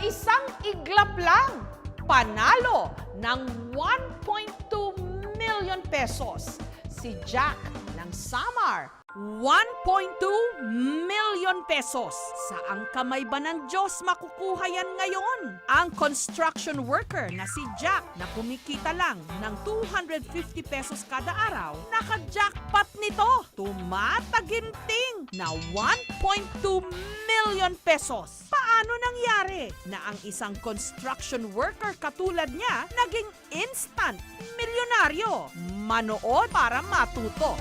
isang iglap lang, panalo ng 1.2 million pesos si Jack ng Samar. 1.2 million pesos. Saang kamay ba ng Diyos makukuha yan ngayon? Ang construction worker na si Jack na kumikita lang ng 250 pesos kada araw, naka-jackpot nito. Tumataginting na 1.2 million pesos. Paano nangyari na ang isang construction worker katulad niya naging instant milyonaryo? Manood para matuto.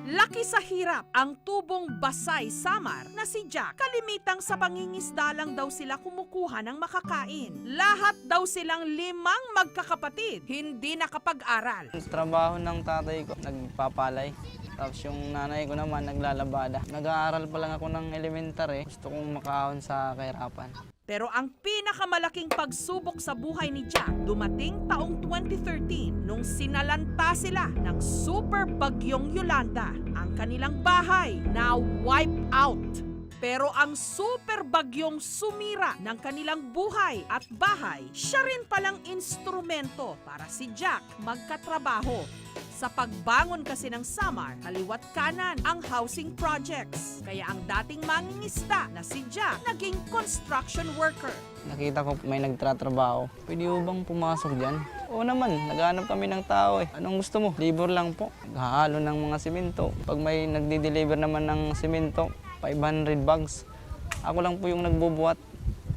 Laki sa hirap ang tubong Basay, Samar na si Jack. Kalimitang sa pangingisda lang daw sila kumukuha ng makakain. Lahat daw silang 5 magkakapatid, hindi nakapag-aral. Trabaho ng tatay ko, nagpapalay. Tapos yung nanay ko naman naglalabada. Nag-aaral pa lang ako ng elementary. Gusto kong makaahon sa kahirapan. Pero ang pinakamalaking pagsubok sa buhay ni Jack dumating taong 2013 nung sinalanta sila ng super bagyong Yolanda. Ang kanilang bahay na wipe out. Pero ang super bagyong sumira ng kanilang buhay at bahay, siya rin palang instrumento para si Jack magkatrabaho. Sa pagbangon kasi ng Samar, kaliwat kanan ang housing projects. Kaya ang dating mangingisda na si Jack naging construction worker. Nakita ko may nagtatrabaho. Pwede mo bang pumasok dyan? Oo naman, naghahanap kami ng tao eh. Anong gusto mo? Libor lang po. Naghahalo ng mga simento. Pag may nagdi-deliver naman ng simento, 500 bags. Ako lang po yung nagbubuhat.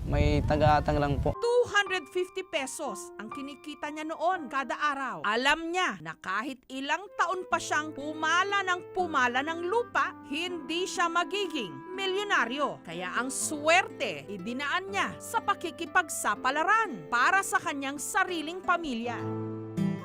May taga-atang lang po. 250 pesos ang kinikita niya noon kada araw. Alam niya na kahit ilang taon pa siyang pumala ng lupa, hindi siya magiging milyonaryo. Kaya ang swerte, idinaan niya sa pakikipagsapalaran para sa kanyang sariling pamilya.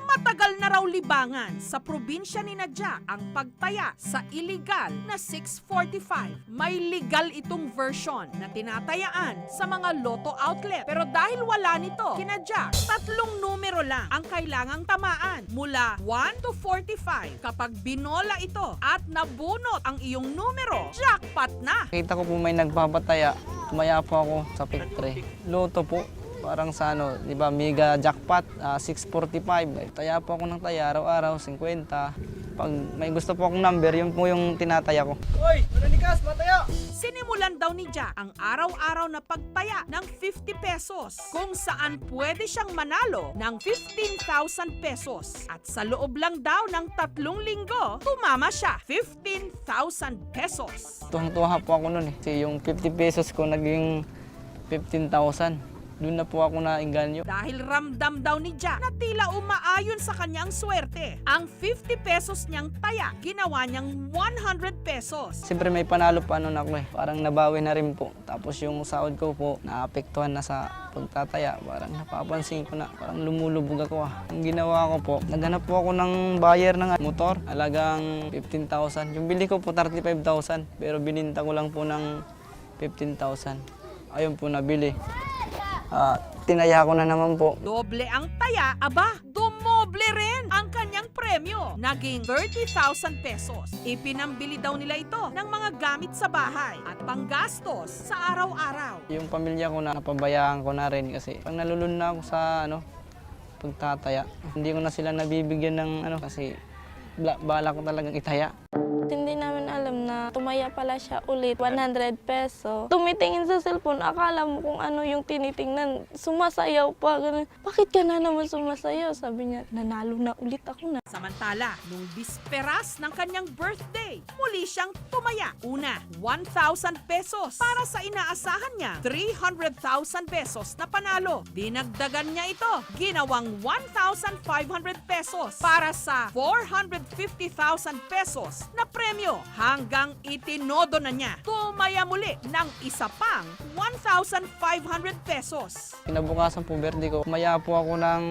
Matagal na raw libangan sa probinsya ni Jack ang pagtaya sa illegal na 645. May legal itong version na tinatayaan sa mga lotto outlet. Pero dahil wala nito, kina Jack, 3 numero lang ang kailangang tamaan mula 1 to 45. Kapag binola ito at nabunot ang iyong numero, jackpot na! Nakita ko po may nagpapataya. Tumaya po ako sa victory. Loto po. Parang sa ano, di ba, mega jackpot, 645. Taya po ako ng taya, araw-araw, 50. Pag may gusto po akong number, yun po yung tinataya ko. Hoy! Mananikas! Mataya! Sinimulan daw ni Jack ang araw-araw na pagtaya ng 50 pesos kung saan pwede siyang manalo ng 15,000 pesos. At sa loob lang daw ng 3 linggo, tumama siya 15,000 pesos. Tuwang-tuwa po ako nun eh. Kasi yung 50 pesos ko naging 15,000. Doon na po ako nainganyo. Dahil ramdam daw ni Jack na tila umaayon sa kanyang swerte. Ang 50 pesos niyang taya, ginawa niyang 100 pesos. Siyempre may panalo pa nun ako eh. Parang nabawi na rin po. Tapos yung sahod ko po, naapektuhan na sa pagtataya. Parang napapansin ko na, parang lumulubog ako ah. Ang ginawa ko po, naghanap po ako ng buyer ng motor. Halagang 15,000. Yung bili ko po 35,000. Pero bininta ko lang po ng 15,000. Ayun po nabili. Tinaya ko na naman po. Doble ang taya, aba, dumoble rin ang kanyang premyo. Naging 30,000 pesos. Ipinambili daw nila ito ng mga gamit sa bahay at panggastos sa araw-araw. Yung pamilya ko na napabayaan ko na rin kasi pag nalulun na ako sa pagtataya, hindi ko na sila nabibigyan ng kasi bala ko talagang itaya. Hindi namin alam na tumaya pala siya ulit, 100 peso. Tumitingin sa cellphone, akala mo kung ano yung tinitingnan. Sumasayaw pa, ganun. Bakit ka na naman sumasayaw? Sabi niya, nanalo na ulit ako na. Samantala, nung bisperas ng kanyang birthday, muli siyang tumaya. Una, 1,000 pesos para sa inaasahan niya 300,000 pesos na panalo. Dinagdagan niya ito, ginawang 1,500 pesos para sa 450,000 pesos na premyo hanggang itinodo na niya. Tumaya muli ng isa pang 1,500 pesos. Kinabukasan po birthday ko, maya po ako ng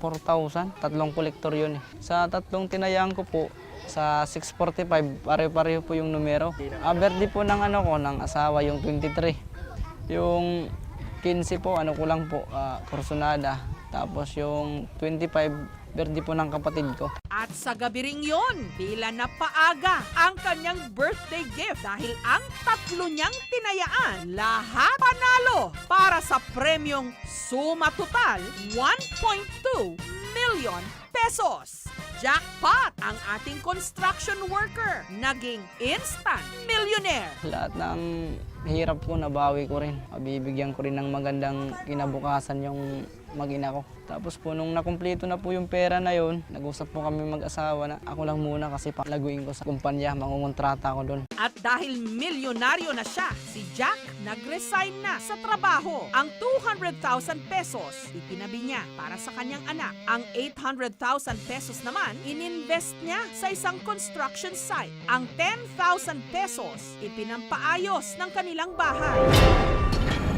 4,000, 3 kolektor yun eh. Sa 3 tinayaan ko po, sa 645, pare-pareho po yung numero. Birthday po ng ng asawa, yung 23. Yung 15 po, ko lang po, Corsonada. Tapos yung 25, birthday po ng kapatid ko. At sa gabi ring yun, tila napaaga ang kanyang birthday gift dahil ang 3 niyang tinayaan, lahat panalo premyong suma total 1.2 million pesos. Jackpot! Ang ating construction worker naging instant millionaire. Lahat ng hirap ko, nabawi ko rin. Mabibigyan ko rin ng magandang kinabukasan yung mag-ina ko. Tapos po, nung nakumpleto na po yung pera na yun, nag-usap po kami mag-asawa na ako lang muna kasi palaguin ko sa kumpanya, mangungontrata ako doon. At dahil milyonaryo na siya, si Jack nag-resign na sa trabaho. Ang 200,000 pesos itinabi niya para sa kanyang anak. Ang 800,000 pesos naman ininvest niya sa isang construction site. Ang 10,000 pesos ipinampaayos ng kanilang bahay.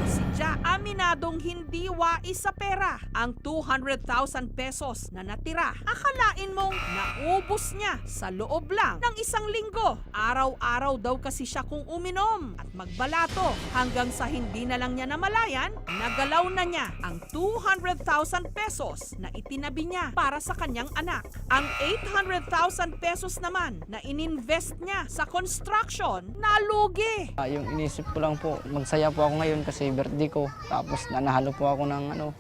Si Jack aminadong hindi wais sa pera. Ang 200,000 pesos na natira, akalain mong naubos niya sa loob lang ng isang linggo. Araw-araw daw kasi siya kung uminom at magbalato hanggang sa hindi na lang niya namalayan, nagalaw na niya ang 200,000 pesos na itinabi niya para sa kanyang anak. Ang 800,000 pesos naman na ininvest niya sa construction, nalugi. Yung inisip ko lang po, magsaya po ako ngayon kasi birthday ko. Tapos nanahalo po ako ng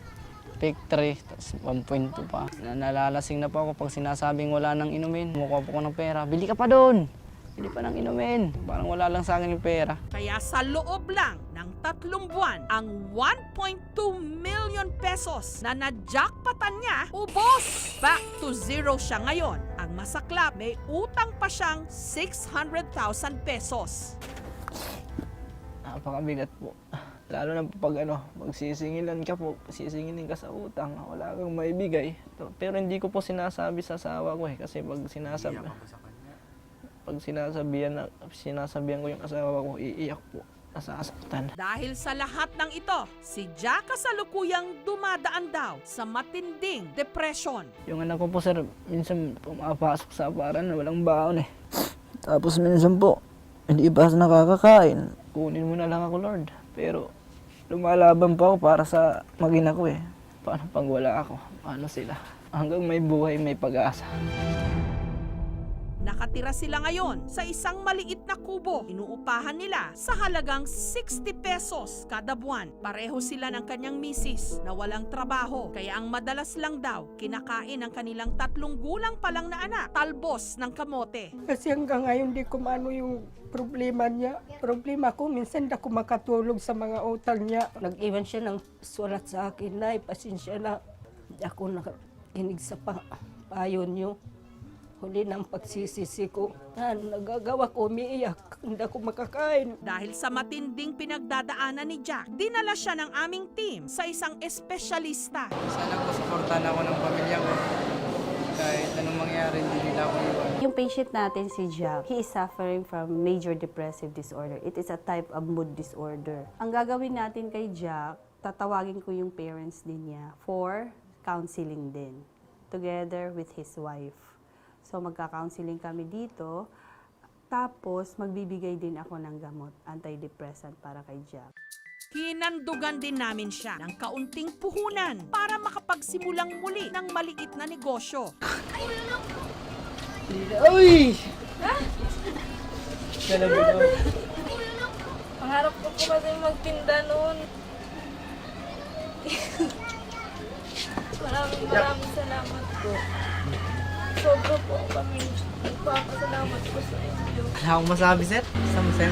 victory, tapos 1.2 pa. Nalalasing na po ako pag sinasabing wala nang inumin. Kumukuha po ako ng pera, bili ka pa doon. Bili pa ng inumin. Parang wala lang sa akin yung pera. Kaya sa loob lang ng 3 buwan, ang 1.2 million pesos na na-jackpotan niya, ubos! Back to zero siya ngayon. Ang masaklap, may utang pa siyang 600,000 pesos. Napakabigat po. Lalo na pag magsisingilan ka po, sisingilin ka sa utang, wala kang maibigay. Pero hindi ko po sinasabi sa asawa ko kasi pag sinasabihan ko yung asawa ko, iiyak po, nasasaktan. Dahil sa lahat ng ito, si Jack kasalukuyang dumadaan daw sa matinding depression. Yung anak ko po sir, minsan pumapasok sa paran, walang baon eh. Tapos minsan po, hindi pa nakakakain. Kunin mo na lang ako Lord. Pero lumalaban pa ako para sa mag-ina ko eh. Paano pag wala ako? Paano sila? Hanggang may buhay, may pag-asa. Nakatira sila ngayon sa isang maliit na kubo. Inuupahan nila sa halagang 60 pesos kada buwan. Pareho sila ng kanyang misis na walang trabaho. Kaya ang madalas lang daw, kinakain ng kanilang 3 gulang pa lang na anak, talbos ng kamote. Kasi hanggang ngayon di ko maano yung problema niya. Problema ko, minsan di ako makatulog sa mga utang niya. Nag-iwan siya ng sulat sa akin na pasensya na. Di ako nakinig sa payo niyo. Huli ng pagsisisi ko. Nagagawa ko, umiiyak. Hindi ako makakain. Dahil sa matinding pinagdadaanan ni Jack, dinala siya ng aming team sa isang espesyalista. Sana po supportan ako ng pamilya ko. Kahit anong mangyari, hindi nila ako iwan. Yung patient natin si Jack, he is suffering from major depressive disorder. It is a type of mood disorder. Ang gagawin natin kay Jack, tatawagin ko yung parents din niya for counseling din, together with his wife. So magka-counseling kami dito, tapos magbibigay din ako ng gamot, antidepressant para kay Jack. Hinandugan din namin siya ng kaunting puhunan para makapagsimulang muli ng maliit na negosyo. Uy! Pangarap ko po kasi magtinda noon. Maraming salamat po. Sobra po kami. Nagpapasalamat po sa inyo. Wala akong masabi sir.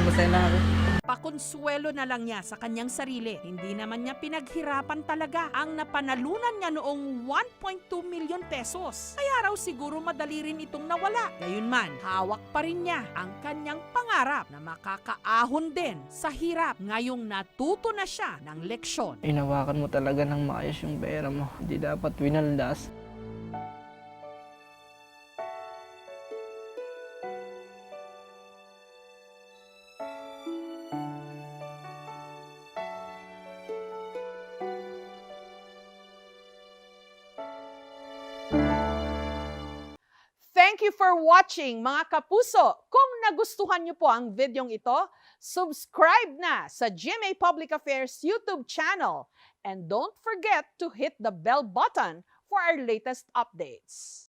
Masaya lang ako. Pakonsuelo na lang niya sa kanyang sarili. Hindi naman niya pinaghirapan talaga ang napanalunan niya noong 1.2 million pesos. Kaya raw siguro madali rin itong nawala. Gayunman, hawak pa rin niya ang kanyang pangarap na makakaahon din sa hirap. Ngayong natuto na siya ng leksyon. Inawakan mo talaga ng maayos yung pera mo. Hindi dapat winaldas. Thank you for watching mga kapuso. Kung nagustuhan niyo po ang videong ito, subscribe na sa GMA Public Affairs YouTube channel and don't forget to hit the bell button for our latest updates.